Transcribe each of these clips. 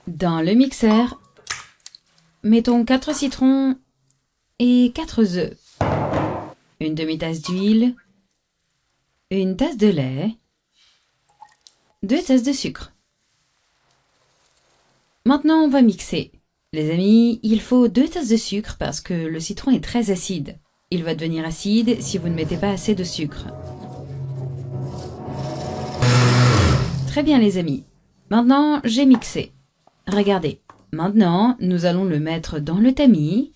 Dans le mixeur, mettons 4 citrons et 4 œufs, une demi-tasse d'huile, une tasse de lait, 2 tasses de sucre. Maintenant, on va mixer. Les amis, il faut 2 tasses de sucre parce que le citron est très acide. Il va devenir acide si vous ne mettez pas assez de sucre. Très bien les amis. Maintenant, j'ai mixé. Regardez. Maintenant, nous allons le mettre dans le tamis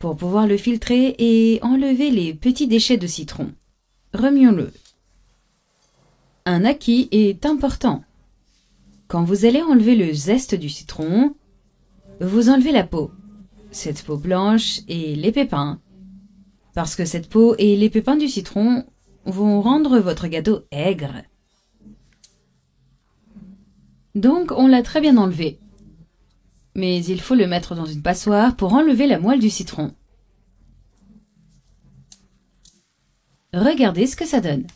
pour pouvoir le filtrer et enlever les petits déchets de citron. Remuons-le. Un acquis est important. Quand vous allez enlever le zeste du citron, vous enlevez la peau, cette peau blanche et les pépins, parce que cette peau et les pépins du citron vont rendre votre gâteau aigre. Donc, on l'a très bien enlevé. Mais il faut le mettre dans une passoire pour enlever la moelle du citron. Regardez ce que ça donne.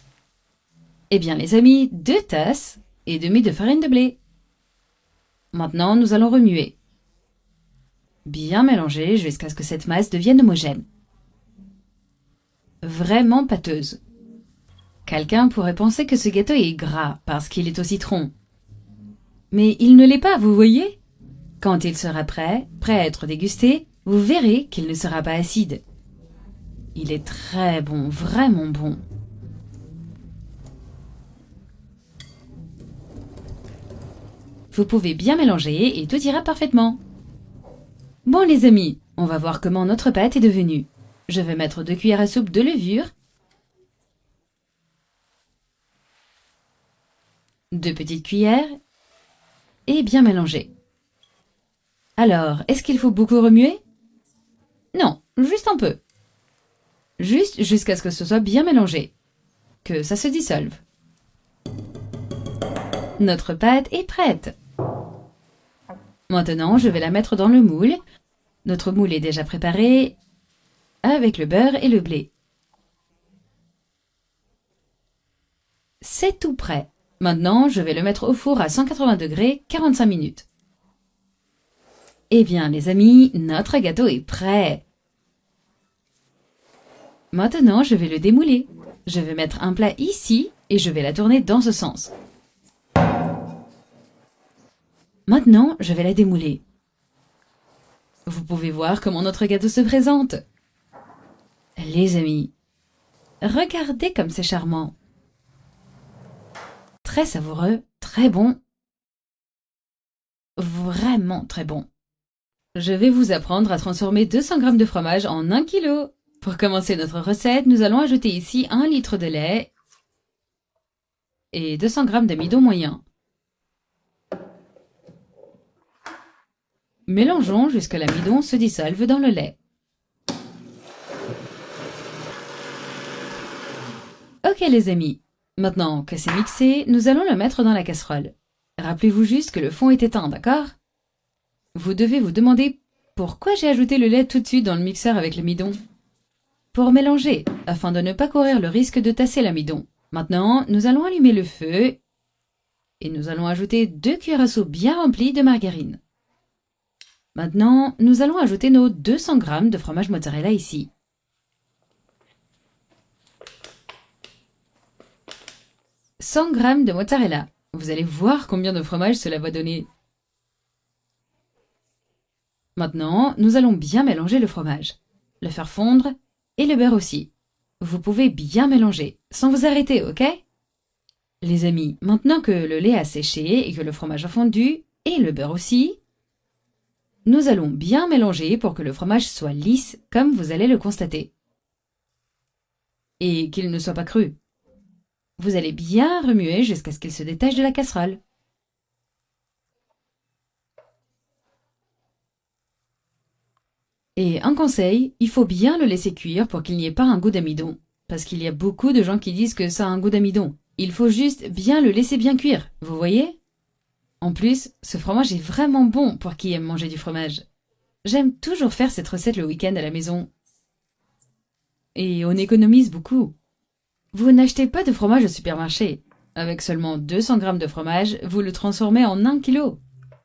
Eh bien, les amis, 2 tasses et demie de farine de blé. Maintenant, nous allons remuer. Bien mélanger jusqu'à ce que cette masse devienne homogène. Vraiment pâteuse. Quelqu'un pourrait penser que ce gâteau est gras parce qu'il est au citron. Mais il ne l'est pas, vous voyez? Quand il sera prêt à être dégusté, vous verrez qu'il ne sera pas acide. Il est très bon, vraiment bon. Vous pouvez bien mélanger et tout ira parfaitement. Bon les amis, on va voir comment notre pâte est devenue. Je vais mettre 2 cuillères à soupe de levure, 2 petites cuillères et bien mélanger. Alors, est-ce qu'il faut beaucoup remuer? Non, juste un peu. Juste jusqu'à ce que ce soit bien mélangé, que ça se dissolve. Notre pâte est prête. Maintenant, je vais la mettre dans le moule. Notre moule est déjà préparé avec le beurre et le blé. C'est tout prêt. Maintenant, je vais le mettre au four à 180 degrés, 45 minutes. Eh bien, les amis, notre gâteau est prêt. Maintenant, je vais le démouler. Je vais mettre un plat ici et je vais la tourner dans ce sens. Maintenant, je vais la démouler. Vous pouvez voir comment notre gâteau se présente. Les amis, regardez comme c'est charmant. Très savoureux, très bon. Vraiment très bon. Je vais vous apprendre à transformer 200 g de fromage en 1 kg. Pour commencer notre recette, nous allons ajouter ici 1 litre de lait et 200 g d'amidon moyen. Mélangeons jusqu'à l'amidon se dissolve dans le lait. Ok les amis, maintenant que c'est mixé, nous allons le mettre dans la casserole. Rappelez-vous juste que le fond est éteint, d'accord? Vous devez vous demander pourquoi j'ai ajouté le lait tout de suite dans le mixeur avec l'amidon. Pour mélanger, afin de ne pas courir le risque de tasser l'amidon. Maintenant, nous allons allumer le feu et nous allons ajouter 2 cuillères à soupe bien remplies de margarine. Maintenant, nous allons ajouter nos 200 g de fromage mozzarella ici. « 100 g de mozzarella. Vous allez voir combien de fromage cela va donner. Maintenant, nous allons bien mélanger le fromage, le faire fondre et le beurre aussi. Vous pouvez bien mélanger, sans vous arrêter, ok? Les amis, maintenant que le lait a séché et que le fromage a fondu, et le beurre aussi, nous allons bien mélanger pour que le fromage soit lisse, comme vous allez le constater. Et qu'il ne soit pas cru. Vous allez bien remuer jusqu'à ce qu'il se détache de la casserole. Et un conseil, il faut bien le laisser cuire pour qu'il n'y ait pas un goût d'amidon. Parce qu'il y a beaucoup de gens qui disent que ça a un goût d'amidon. Il faut juste bien le laisser bien cuire, vous voyez? En plus, ce fromage est vraiment bon pour qui aime manger du fromage. J'aime toujours faire cette recette le week-end à la maison. Et on économise beaucoup. Vous n'achetez pas de fromage au supermarché. Avec seulement 200 grammes de fromage, vous le transformez en 1 kilo.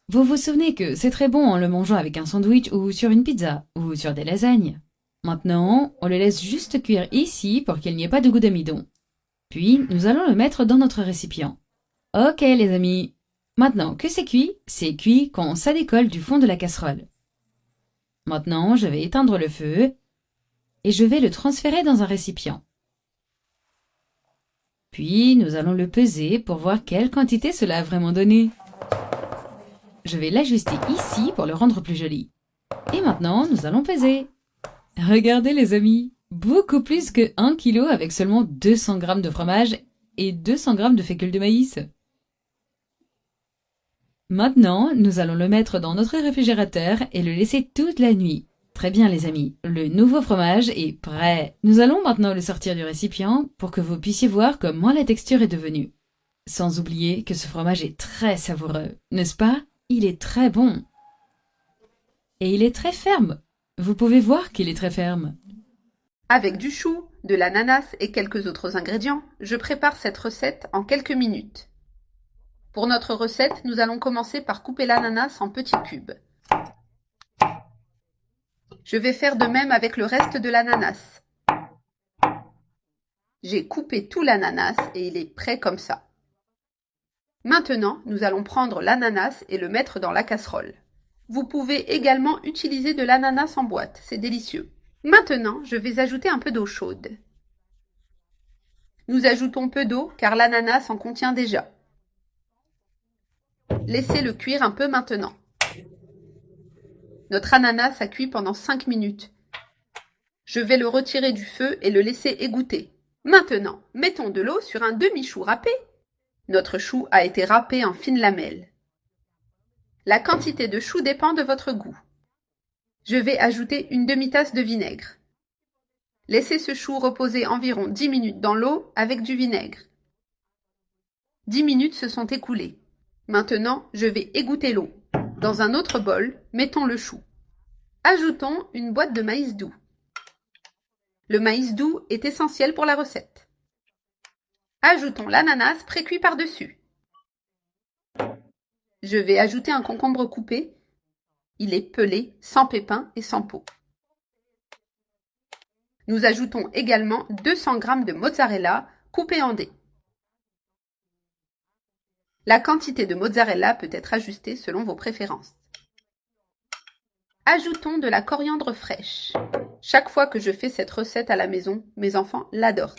Vous vous souvenez que c'est très bon en le mangeant avec un sandwich ou sur une pizza ou sur des lasagnes. Maintenant, on le laisse juste cuire ici pour qu'il n'y ait pas de goût d'amidon. Puis, nous allons le mettre dans notre récipient. Ok les amis, maintenant que c'est cuit quand ça décolle du fond de la casserole. Maintenant, je vais éteindre le feu et je vais le transférer dans un récipient. Puis, nous allons le peser pour voir quelle quantité cela a vraiment donné. Je vais l'ajuster ici pour le rendre plus joli. Et maintenant, nous allons peser. Regardez les amis, beaucoup plus que 1 kilo avec seulement 200 grammes de fromage et 200 grammes de fécule de maïs. Maintenant, nous allons le mettre dans notre réfrigérateur et le laisser toute la nuit. Très bien les amis, le nouveau fromage est prêt. Nous allons maintenant le sortir du récipient pour que vous puissiez voir comment la texture est devenue. Sans oublier que ce fromage est très savoureux, n'est-ce pas? Il est très bon. Et il est très ferme. Vous pouvez voir qu'il est très ferme. Avec du chou, de l'ananas et quelques autres ingrédients, je prépare cette recette en quelques minutes. Pour notre recette, nous allons commencer par couper l'ananas en petits cubes. Je vais faire de même avec le reste de l'ananas. J'ai coupé tout l'ananas et il est prêt comme ça. Maintenant, nous allons prendre l'ananas et le mettre dans la casserole. Vous pouvez également utiliser de l'ananas en boîte, c'est délicieux. Maintenant, je vais ajouter un peu d'eau chaude. Nous ajoutons peu d'eau car l'ananas en contient déjà. Laissez-le cuire un peu maintenant. Notre ananas a cuit pendant 5 minutes. Je vais le retirer du feu et le laisser égoutter. Maintenant, mettons de l'eau sur un demi-chou râpé. Notre chou a été râpé en fines lamelles. La quantité de chou dépend de votre goût. Je vais ajouter une demi-tasse de vinaigre. Laissez ce chou reposer environ 10 minutes dans l'eau avec du vinaigre. 10 minutes se sont écoulées. Maintenant, je vais égoutter l'eau. Dans un autre bol, mettons le chou. Ajoutons une boîte de maïs doux. Le maïs doux est essentiel pour la recette. Ajoutons l'ananas précuit par-dessus. Je vais ajouter un concombre coupé. Il est pelé, sans pépins et sans peau. Nous ajoutons également 200 g de mozzarella coupé en dés. La quantité de mozzarella peut être ajustée selon vos préférences. Ajoutons de la coriandre fraîche. Chaque fois que je fais cette recette à la maison, mes enfants l'adorent.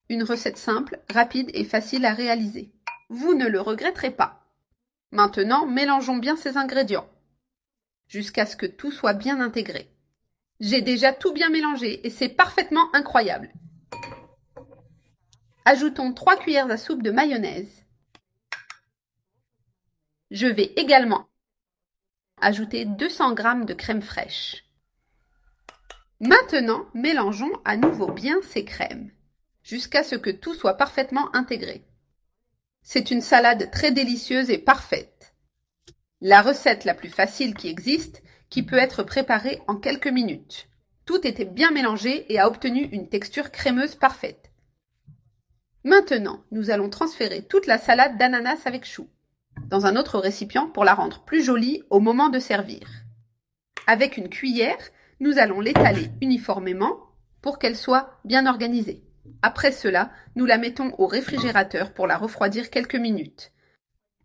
Une recette simple, rapide et facile à réaliser. Vous ne le regretterez pas. Maintenant, mélangeons bien ces ingrédients, jusqu'à ce que tout soit bien intégré. J'ai déjà tout bien mélangé et c'est parfaitement incroyable. Ajoutons 3 cuillères à soupe de mayonnaise. Je vais également ajouter 200 g de crème fraîche. Maintenant, mélangeons à nouveau bien ces crèmes, jusqu'à ce que tout soit parfaitement intégré. C'est une salade très délicieuse et parfaite. La recette la plus facile qui existe, qui peut être préparée en quelques minutes. Tout était bien mélangé et a obtenu une texture crémeuse parfaite. Maintenant, nous allons transférer toute la salade d'ananas avec chou dans un autre récipient pour la rendre plus jolie au moment de servir. Avec une cuillère, nous allons l'étaler uniformément pour qu'elle soit bien organisée. Après cela, nous la mettons au réfrigérateur pour la refroidir quelques minutes.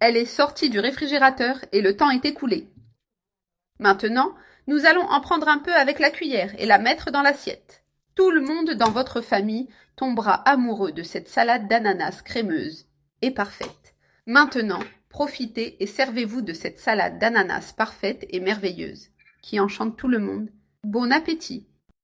Elle est sortie du réfrigérateur et le temps est écoulé. Maintenant, nous allons en prendre un peu avec la cuillère et la mettre dans l'assiette. Tout le monde dans votre famille tombera amoureux de cette salade d'ananas crémeuse et parfaite. Maintenant, profitez et servez-vous de cette salade d'ananas parfaite et merveilleuse, qui enchante tout le monde. Bon appétit!